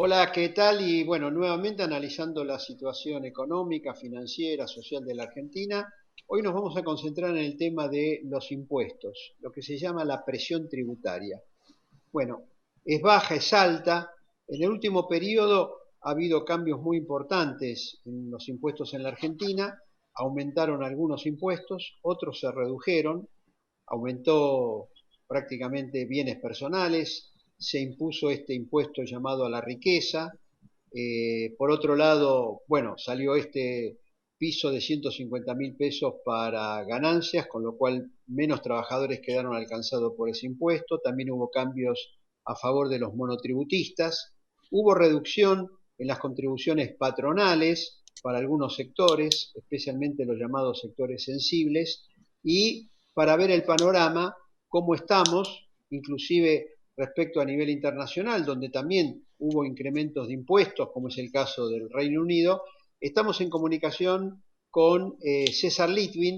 Hola, ¿qué tal? Y bueno, nuevamente analizando la situación económica, financiera, social de la Argentina, hoy nos vamos a concentrar en el tema de los impuestos, lo que se llama la presión tributaria. Bueno, es baja, es alta. En el último periodo ha habido cambios muy importantes en los impuestos en la Argentina. Aumentaron algunos impuestos, otros se redujeron, aumentó prácticamente bienes personales, se impuso este impuesto llamado a la riqueza. Por otro lado, bueno, salió este piso de 150.000 pesos para ganancias, con lo cual menos trabajadores quedaron alcanzados por ese impuesto. También hubo cambios a favor de los monotributistas. Hubo reducción en las contribuciones patronales para algunos sectores, especialmente los llamados sectores sensibles, y para ver el panorama, cómo estamos, inclusive respecto a nivel internacional, donde también hubo incrementos de impuestos, como es el caso del Reino Unido. Estamos en comunicación con César Litvin,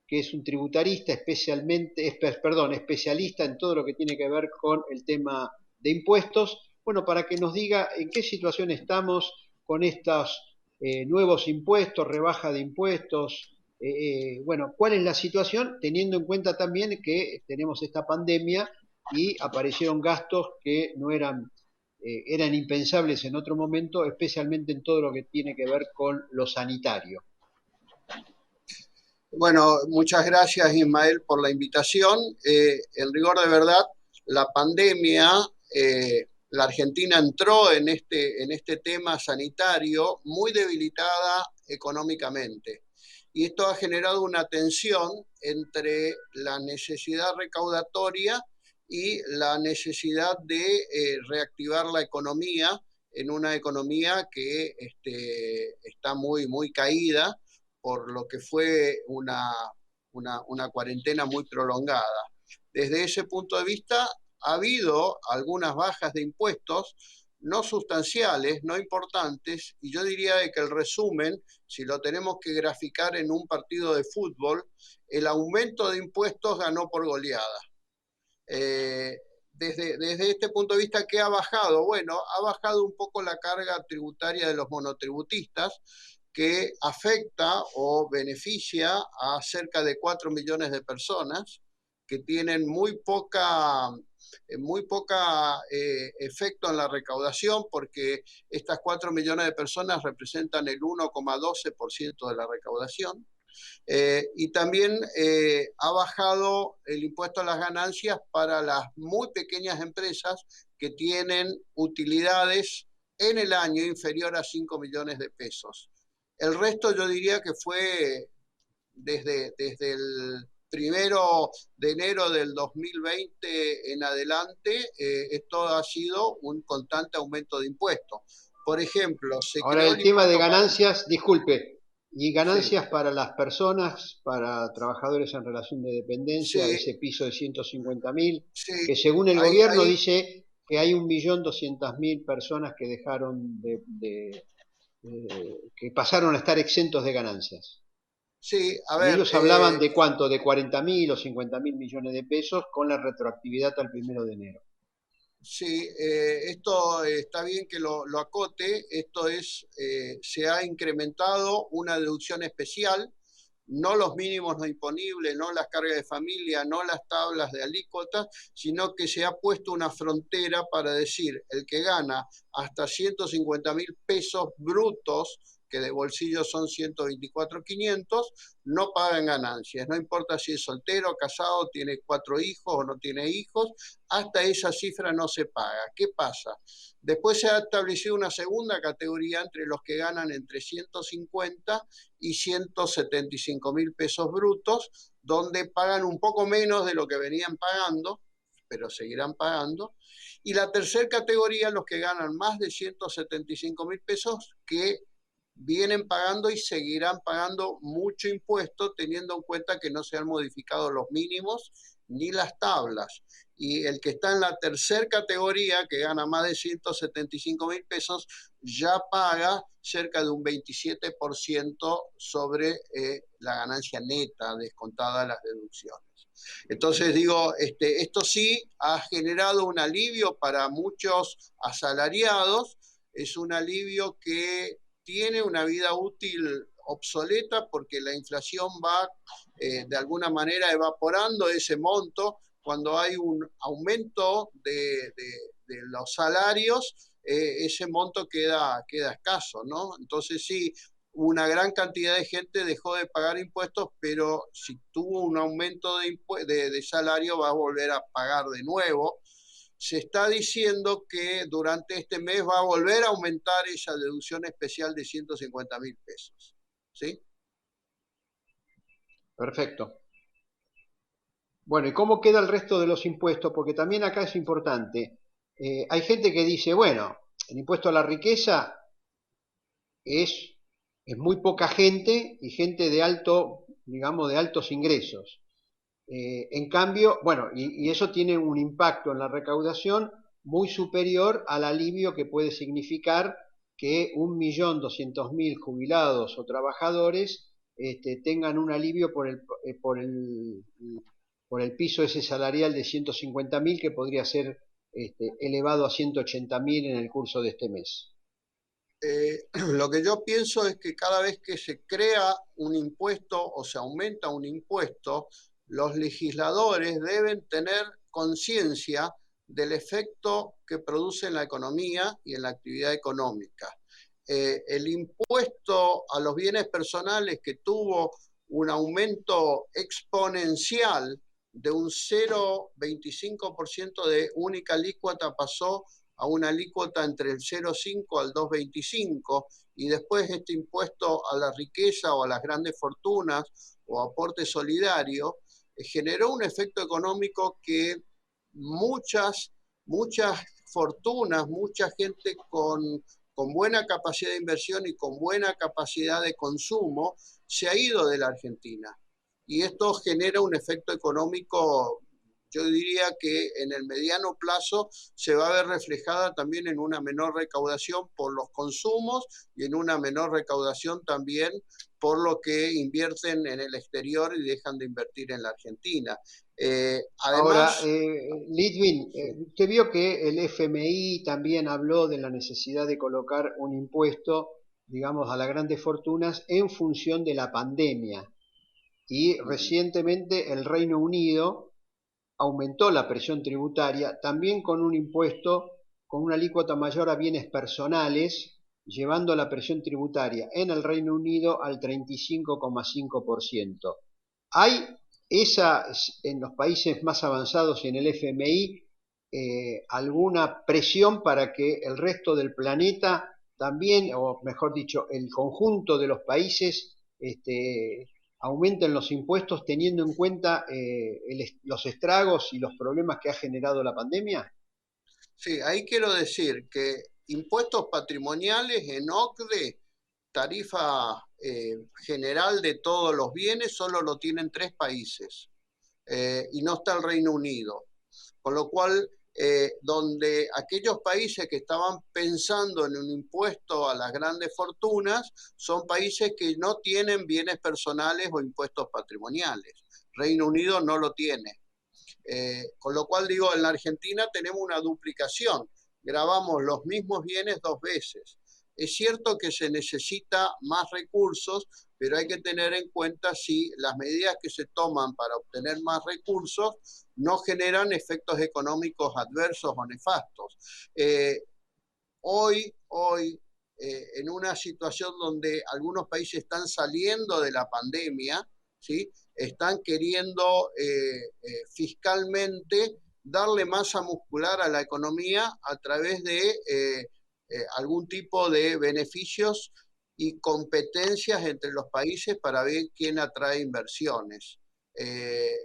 que es un tributarista especialista en todo lo que tiene que ver con el tema de impuestos. Bueno, para que nos diga en qué situación estamos con estos nuevos impuestos, rebaja de impuestos. Bueno, ¿cuál es la situación? Teniendo en cuenta también que tenemos esta pandemia y aparecieron gastos que no eran impensables en otro momento, especialmente en todo lo que tiene que ver con lo sanitario. Bueno, muchas gracias Ismael por la invitación. En rigor de verdad, la pandemia, la Argentina entró en este tema sanitario muy debilitada económicamente. Y esto ha generado una tensión entre la necesidad recaudatoria y la necesidad de reactivar la economía en una economía que está muy caída por lo que fue una cuarentena muy prolongada. Desde ese punto de vista, ha habido algunas bajas de impuestos, no sustanciales, no importantes, y yo diría que el resumen, si lo tenemos que graficar en un partido de fútbol, el aumento de impuestos ganó por goleada. Eh, desde este punto de vista, ¿qué ha bajado? Bueno, ha bajado un poco la carga tributaria de los monotributistas, que afecta o beneficia a cerca de 4 millones de personas que tienen muy poca efecto en la recaudación, porque estas 4 millones de personas representan el 1,12% de la recaudación. Y también ha bajado el impuesto a las ganancias para las muy pequeñas empresas que tienen utilidades en el año inferior a 5 millones de pesos. El resto yo diría que fue desde el 1 de enero del 2020 en adelante, esto ha sido un constante aumento de impuestos. Por ejemplo, se Ahora creó el el tema de impuesto para... ganancias, disculpe, y Sí, ganancias para las personas, para trabajadores en relación de dependencia, sí, ese piso de 150.000, sí. que según el Ahí, gobierno ahí, dice que hay 1.200.000 personas que dejaron que pasaron a estar exentos de ganancias. sí, a Y ver, ellos hablaban de cuánto, de 40.000 o 50.000 millones de pesos con la retroactividad al 1 de enero. sí, esto está bien que lo acote. Esto es, se ha incrementado una deducción especial, no los mínimos no imponibles, no las cargas de familia, no las tablas de alícuotas, sino que se ha puesto una frontera para decir, el que gana hasta 150.000 pesos brutos, que de bolsillo son 124.500, no pagan ganancias. No importa si es soltero, casado, tiene 4 hijos o no tiene hijos, hasta esa cifra no se paga. ¿Qué pasa? Después se ha establecido una segunda categoría entre los que ganan entre 150 y 175.000 pesos brutos, donde pagan un poco menos de lo que venían pagando, pero seguirán pagando. Y la tercera categoría, los que ganan más de 175.000 pesos, que vienen pagando y seguirán pagando mucho impuesto, teniendo en cuenta que no se han modificado los mínimos ni las tablas. Y el que está en la tercera categoría, que gana más de 175.000 pesos, ya paga cerca de un 27% sobre la ganancia neta, descontada las deducciones. Entonces digo, esto sí ha generado un alivio para muchos asalariados, es un alivio que tiene una vida útil obsoleta porque la inflación va de alguna manera evaporando ese monto cuando hay un aumento de los salarios, ese monto queda escaso, ¿no? Entonces sí, una gran cantidad de gente dejó de pagar impuestos, pero si tuvo un aumento de salario va a volver a pagar de nuevo. Se está diciendo que durante este mes va a volver a aumentar esa deducción especial de 150.000 pesos. ¿Sí? Perfecto. Bueno, ¿y cómo queda el resto de los impuestos? Porque también acá es importante. Hay gente que dice, bueno, el impuesto a la riqueza es, es muy poca gente y gente de alto, digamos, de altos ingresos. En cambio, bueno, y eso tiene un impacto en la recaudación muy superior al alivio que puede significar que 1.200.000 jubilados o trabajadores tengan un alivio por el piso ese salarial de 150.000 que podría ser elevado a 180.000 en el curso de este mes. Lo que yo pienso es que cada vez que se crea un impuesto o se aumenta un impuesto, los legisladores deben tener conciencia del efecto que produce en la economía y en la actividad económica. El impuesto a los bienes personales que tuvo un aumento exponencial de un 0,25% de única alícuota pasó a una alícuota entre el 0,5 al 2,25 y después este impuesto a la riqueza o a las grandes fortunas o aporte solidario generó un efecto económico que muchas fortunas, mucha gente con buena capacidad de inversión y con buena capacidad de consumo se ha ido de la Argentina. Y esto genera un efecto económico, yo diría que en el mediano plazo se va a ver reflejada también en una menor recaudación por los consumos y en una menor recaudación también por lo que invierten en el exterior y dejan de invertir en la Argentina. Ahora, Además, Lidwin, sí, usted vio que el FMI también habló de la necesidad de colocar un impuesto, digamos, a las grandes fortunas en función de la pandemia. Y recientemente el Reino Unido aumentó la presión tributaria también con un impuesto con una alícuota mayor a bienes personales, llevando la presión tributaria en el Reino Unido al 35,5%. ¿Hay esa, en los países más avanzados y en el FMI, alguna presión para que el resto del planeta también, o mejor dicho, el conjunto de los países, aumenten los impuestos teniendo en cuenta los estragos y los problemas que ha generado la pandemia? sí, ahí quiero decir que impuestos patrimoniales en OCDE, tarifa general de todos los bienes, solo lo tienen 3 países y no está el Reino Unido. Con lo cual, donde aquellos países que estaban pensando en un impuesto a las grandes fortunas son países que no tienen bienes personales o impuestos patrimoniales. Reino Unido no lo tiene. Con lo cual digo, en la Argentina tenemos una duplicación, grabamos los mismos bienes 2 veces. Es cierto que se necesita más recursos, pero hay que tener en cuenta si las medidas que se toman para obtener más recursos no generan efectos económicos adversos o nefastos. Hoy en una situación donde algunos países están saliendo de la pandemia, ¿sí? Están queriendo fiscalmente darle masa muscular a la economía a través de algún tipo de beneficios y competencias entre los países para ver quién atrae inversiones.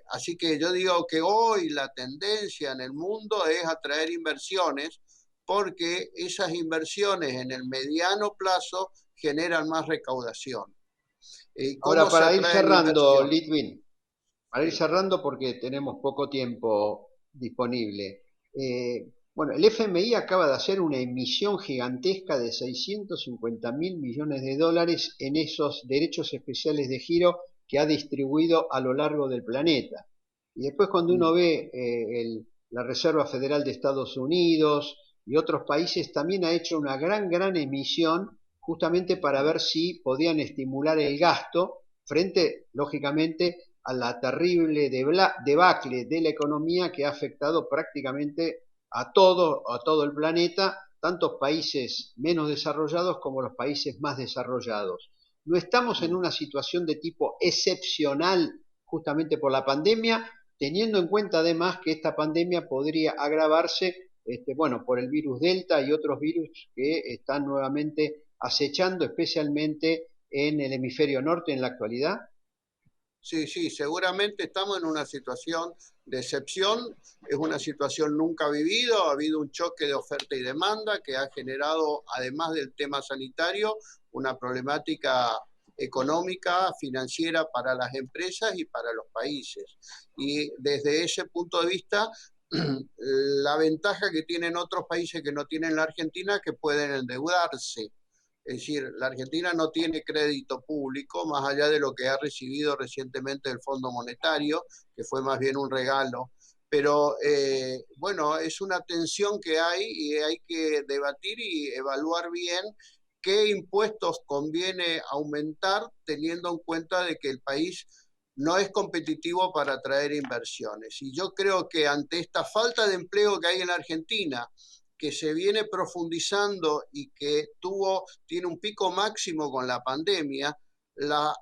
Así que yo digo que hoy la tendencia en el mundo es atraer inversiones porque esas inversiones en el mediano plazo generan más recaudación. Ahora, ¿Cómo se para ir atraen cerrando, inversiones? Litwin, para ir Sí. cerrando porque tenemos poco tiempo disponible. Bueno, el FMI acaba de hacer una emisión gigantesca de 650.000 millones de dólares en esos derechos especiales de giro que ha distribuido a lo largo del planeta. Y después cuando uno ve la Reserva Federal de Estados Unidos, y otros países también ha hecho una gran emisión justamente para ver si podían estimular el gasto frente, lógicamente, a la terrible debacle de la economía que ha afectado prácticamente a todo el planeta, tantos países menos desarrollados como los países más desarrollados. No estamos en una situación de tipo excepcional justamente por la pandemia, teniendo en cuenta además que esta pandemia podría agravarse, bueno, por el virus Delta y otros virus que están nuevamente acechando, especialmente en el hemisferio norte en la actualidad. Sí, sí, seguramente estamos en una situación de excepción, es una situación nunca vivida, ha habido un choque de oferta y demanda que ha generado, además del tema sanitario, una problemática económica, financiera para las empresas y para los países. Y desde ese punto de vista, la ventaja que tienen otros países que no tienen la Argentina es que pueden endeudarse. Es decir, la Argentina no tiene crédito público, más allá de lo que ha recibido recientemente del Fondo Monetario, que fue más bien un regalo. Pero bueno, es una tensión que hay y hay que debatir y evaluar bien qué impuestos conviene aumentar, teniendo en cuenta de que el país no es competitivo para atraer inversiones. Y yo creo que ante esta falta de empleo que hay en la Argentina, que se viene profundizando y que tiene un pico máximo con la pandemia, la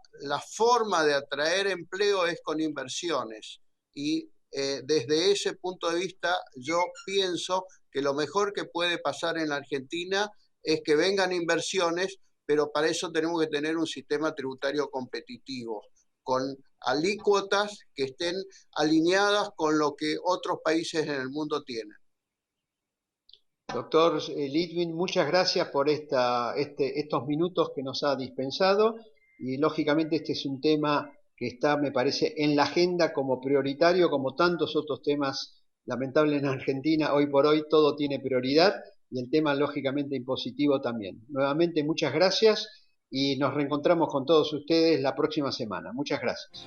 forma de atraer empleo es con inversiones. Y desde ese punto de vista, yo pienso que lo mejor que puede pasar en la Argentina es que vengan inversiones, pero para eso tenemos que tener un sistema tributario competitivo, con alícuotas que estén alineadas con lo que otros países en el mundo tienen. Doctor Litvin, muchas gracias por estos minutos que nos ha dispensado y lógicamente este es un tema que está, me parece, en la agenda como prioritario, como tantos otros temas lamentables en Argentina. Hoy por hoy todo tiene prioridad y el tema lógicamente impositivo también. Nuevamente muchas gracias y nos reencontramos con todos ustedes la próxima semana. Muchas gracias.